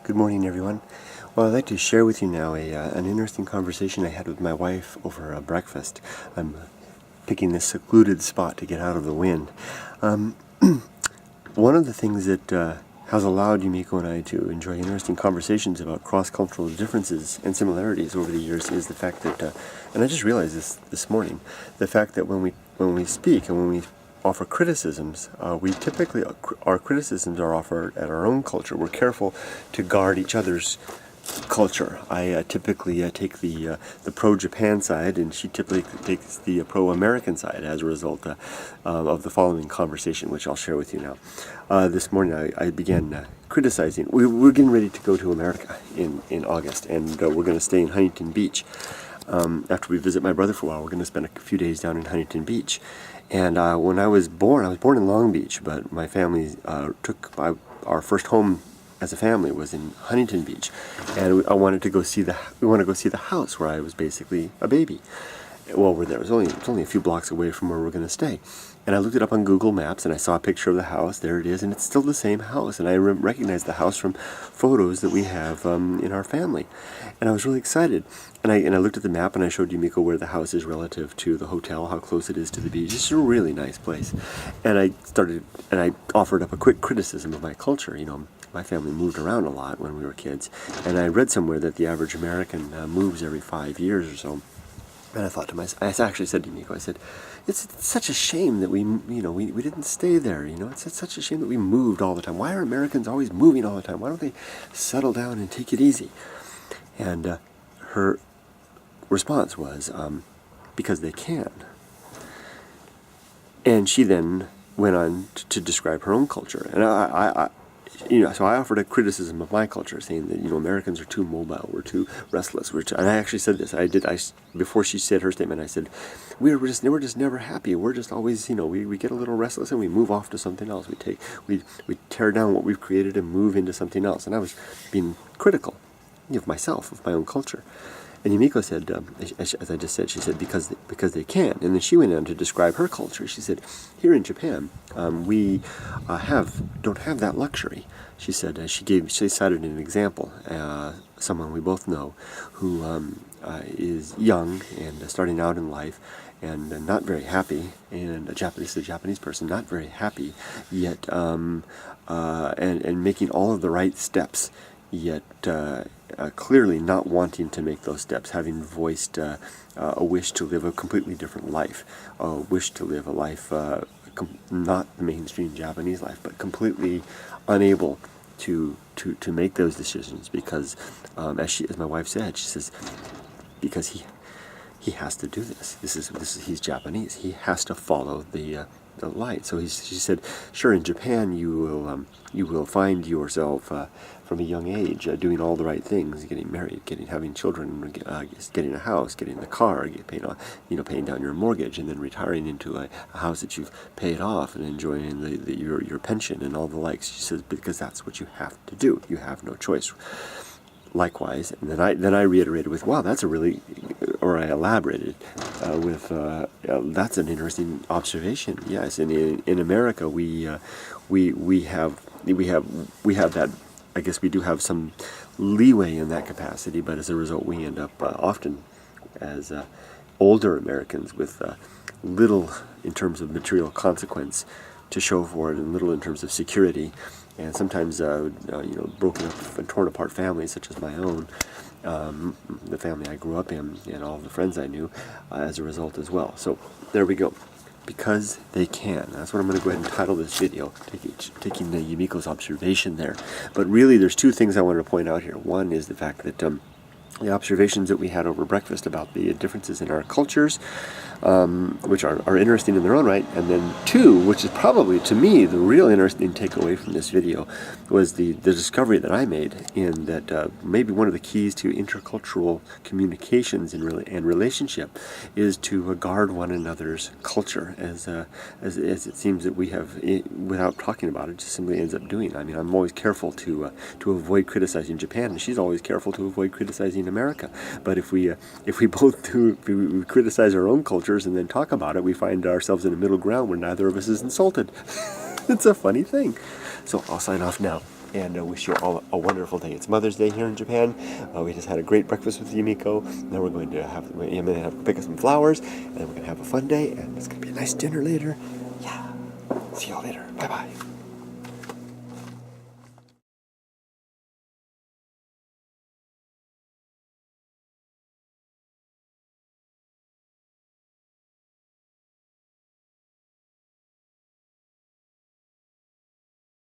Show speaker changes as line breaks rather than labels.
Good morning, everyone. Well, I'd like to share with you now an interesting conversation I had with my wife over breakfast. I'm picking this secluded spot to get out of the wind. One of the things that has allowed Yumiko and I to enjoy interesting conversations about cross-cultural differences and similarities over the years is the fact that, and I just realized this morning, the fact that when we speak and when we offer criticisms, our criticisms are offered at our own culture. We're careful to guard each other's culture. I typically take the pro-Japan side, and she typically takes the pro-American side as a result of the following conversation, which I'll share with you now. This morning I began criticizing. We're getting ready to go to America in August, and we're going to stay in Huntington Beach. After we visit my brother for a while, we're going to spend a few days down in Huntington Beach. And when I was born in Long Beach, but my family our first home as a family was in Huntington Beach, and I wanted to go see the house where I was basically a baby. Well, we're there. It's only a few blocks away from where we're going to stay. And I looked it up on Google Maps, and I saw a picture of the house. There it is, and it's still the same house. And I recognized the house from photos that we have in our family. And I was really excited. And I looked at the map, and I showed Yumiko where the house is relative to the hotel, how close it is to the beach. It's a really nice place. And I offered up a quick criticism of my culture. You know, my family moved around a lot when we were kids. And I read somewhere that the average American moves every 5 years or so. And I thought to myself, I actually said to Yumiko, I said, it's such a shame that we didn't stay there, It's such a shame that we moved all the time. Why are Americans always moving all the time? Why don't they settle down and take it easy? And her response was, because they can. And she then went on to describe her own culture. And so I offered a criticism of my culture, saying that Americans are too mobile, we're too restless. And I actually said this. Before she said her statement, I said, we're just never happy. We're just always, we get a little restless and we move off to something else. We tear down what we've created and move into something else. And I was being critical of myself, of my own culture. And Yumiko said, as I just said, she said, because they can. And then she went on to describe her culture. She said, here in Japan, we don't have that luxury. She said, she cited an example, someone we both know, who is young and starting out in life, and not very happy, and a Japanese person, not very happy yet, and making all of the right steps, yet clearly not wanting to make those steps, having voiced a wish to live a completely different life, a wish to live a life not the mainstream Japanese life, but completely unable to make those decisions because, as my wife said, she says, because he has to do this. He's Japanese. He has to follow the light. So she said, sure, in Japan you will find yourself from a young age doing all the right things, getting married, having children, getting a house, getting the car, paying down your mortgage, and then retiring into a house that you've paid off and enjoying your pension and all the likes. She says, because that's what you have to do. You have no choice. Likewise, and then I reiterated with, wow, that's I elaborated with, that's an interesting observation. Yes, and in America we have that. I guess we do have some leeway in that capacity, but as a result, we end up often as older Americans with little in terms of material consequence to show for it, and little in terms of security. And sometimes, broken up and torn apart families, such as my own, the family I grew up in, and all the friends I knew, as a result as well. So there we go. Because they can. That's what I'm going to go ahead and title this video, taking the Yumiko's observation there. But really, there's two things I wanted to point out here. One is the fact that the observations that we had over breakfast about the differences in our cultures, which are interesting in their own right, and then two, which is probably, to me, the real interesting takeaway from this video, was the discovery that I made in that maybe one of the keys to intercultural communications and relationship is to guard one another's culture, as it seems that we have, without talking about it, just simply ends up doing. I mean, I'm always careful to avoid criticizing Japan, and she's always careful to avoid criticizing America. But if we both we criticize our own cultures and then talk about it, we find ourselves in a middle ground where neither of us is insulted. It's a funny thing. So I'll sign off now. and wish you all a wonderful day. It's Mother's Day here in Japan. We just had a great breakfast with Yumiko. Now we're going to pick up some flowers, and then we're going to have a fun day, and it's going to be a nice dinner later. Yeah. See y'all later. Bye-bye.